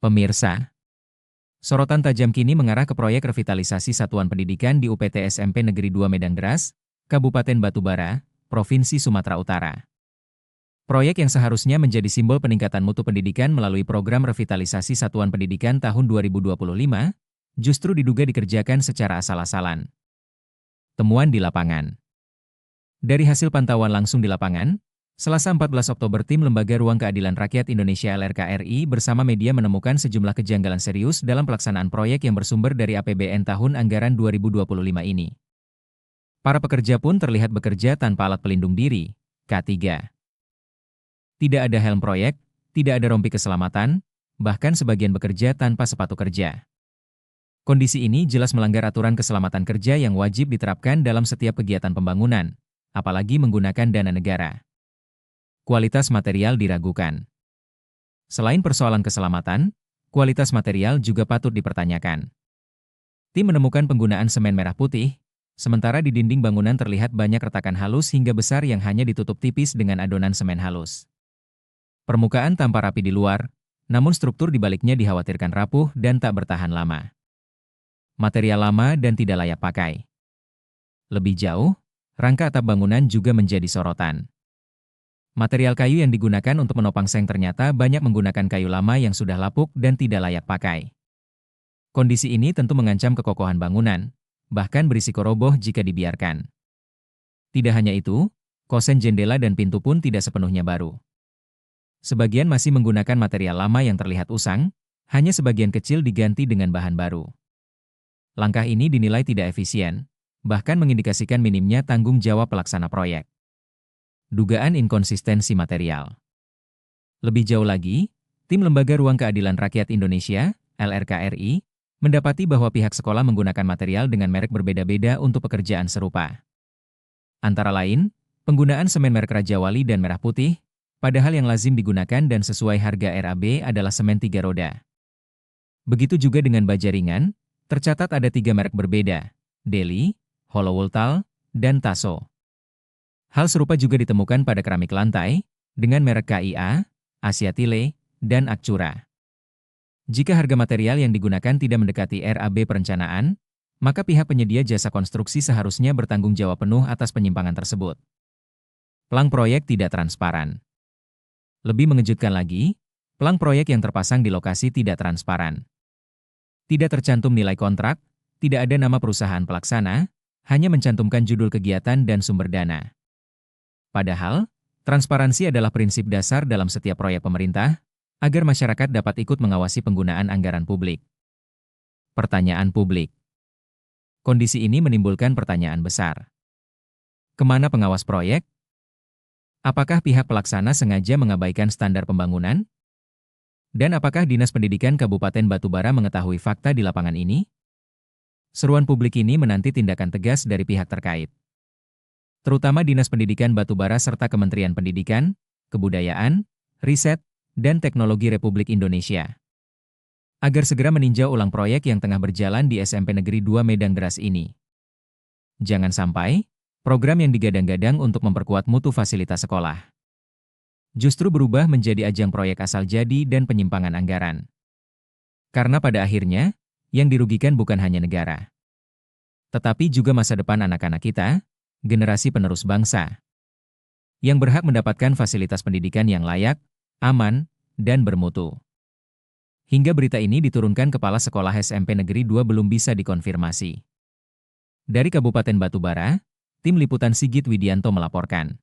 Pemirsa, sorotan tajam kini mengarah ke proyek revitalisasi satuan pendidikan di UPT SMP Negeri 2 Medanggeras, Kabupaten Batubara, Provinsi Sumatera Utara. Proyek yang seharusnya menjadi simbol peningkatan mutu pendidikan melalui program revitalisasi satuan pendidikan tahun 2025, justru diduga dikerjakan secara asal-asalan. Temuan di lapangan. Dari hasil pantauan langsung di lapangan, Selasa 14 Oktober tim Lembaga Ruang Keadilan Rakyat Indonesia LRKRI bersama media menemukan sejumlah kejanggalan serius dalam pelaksanaan proyek yang bersumber dari APBN tahun anggaran 2025 ini. Para pekerja pun terlihat bekerja tanpa alat pelindung diri, K3. Tidak ada helm proyek, tidak ada rompi keselamatan, bahkan sebagian bekerja tanpa sepatu kerja. Kondisi ini jelas melanggar aturan keselamatan kerja yang wajib diterapkan dalam setiap kegiatan pembangunan, apalagi menggunakan dana negara. Kualitas material diragukan. Selain persoalan keselamatan, kualitas material juga patut dipertanyakan. Tim menemukan penggunaan semen merah putih, sementara di dinding bangunan terlihat banyak retakan halus hingga besar yang hanya ditutup tipis dengan adonan semen halus. Permukaan tampak rapi di luar, namun struktur di baliknya dikhawatirkan rapuh dan tak bertahan lama. Material lama dan tidak layak pakai. Lebih jauh, rangka atap bangunan juga menjadi sorotan. Material kayu yang digunakan untuk menopang seng ternyata banyak menggunakan kayu lama yang sudah lapuk dan tidak layak pakai. Kondisi ini tentu mengancam kekokohan bangunan, bahkan berisiko roboh jika dibiarkan. Tidak hanya itu, kosen jendela dan pintu pun tidak sepenuhnya baru. Sebagian masih menggunakan material lama yang terlihat usang, hanya sebagian kecil diganti dengan bahan baru. Langkah ini dinilai tidak efisien, bahkan mengindikasikan minimnya tanggung jawab pelaksana proyek. Dugaan inkonsistensi material. Lebih jauh lagi, tim Lembaga Ruang Keadilan Rakyat Indonesia, LRKRI, mendapati bahwa pihak sekolah menggunakan material dengan merek berbeda-beda untuk pekerjaan serupa. Antara lain, penggunaan semen merek Raja Wali dan merah putih, padahal yang lazim digunakan dan sesuai harga RAB adalah semen 3 roda. Begitu juga dengan baja ringan, tercatat ada 3 merek berbeda, Deli, Holowultal, dan Taso. Hal serupa juga ditemukan pada keramik lantai, dengan merek KIA, Asiatile, dan Akcura. Jika harga material yang digunakan tidak mendekati RAB perencanaan, maka pihak penyedia jasa konstruksi seharusnya bertanggung jawab penuh atas penyimpangan tersebut. Plang proyek tidak transparan. Lebih mengejutkan lagi, plang proyek yang terpasang di lokasi tidak transparan. Tidak tercantum nilai kontrak, tidak ada nama perusahaan pelaksana, hanya mencantumkan judul kegiatan dan sumber dana. Padahal, transparansi adalah prinsip dasar dalam setiap proyek pemerintah, agar masyarakat dapat ikut mengawasi penggunaan anggaran publik. Pertanyaan publik. Kondisi ini menimbulkan pertanyaan besar. Kemana pengawas proyek? Apakah pihak pelaksana sengaja mengabaikan standar pembangunan? Dan apakah Dinas Pendidikan Kabupaten Batubara mengetahui fakta di lapangan ini? Seruan publik ini menanti tindakan tegas dari pihak terkait, terutama Dinas Pendidikan Batubara serta Kementerian Pendidikan, Kebudayaan, Riset, dan Teknologi Republik Indonesia, agar segera meninjau ulang proyek yang tengah berjalan di SMP Negeri 2 Medanggeras ini. Jangan sampai program yang digadang-gadang untuk memperkuat mutu fasilitas sekolah justru berubah menjadi ajang proyek asal jadi dan penyimpangan anggaran. Karena pada akhirnya, yang dirugikan bukan hanya negara, tetapi juga masa depan anak-anak kita, generasi penerus bangsa, yang berhak mendapatkan fasilitas pendidikan yang layak, aman, dan bermutu. Hingga berita ini diturunkan Kepala Sekolah SMP Negeri 2 belum bisa dikonfirmasi. Dari Kabupaten Batubara, Tim Liputan Sigit Widianto melaporkan.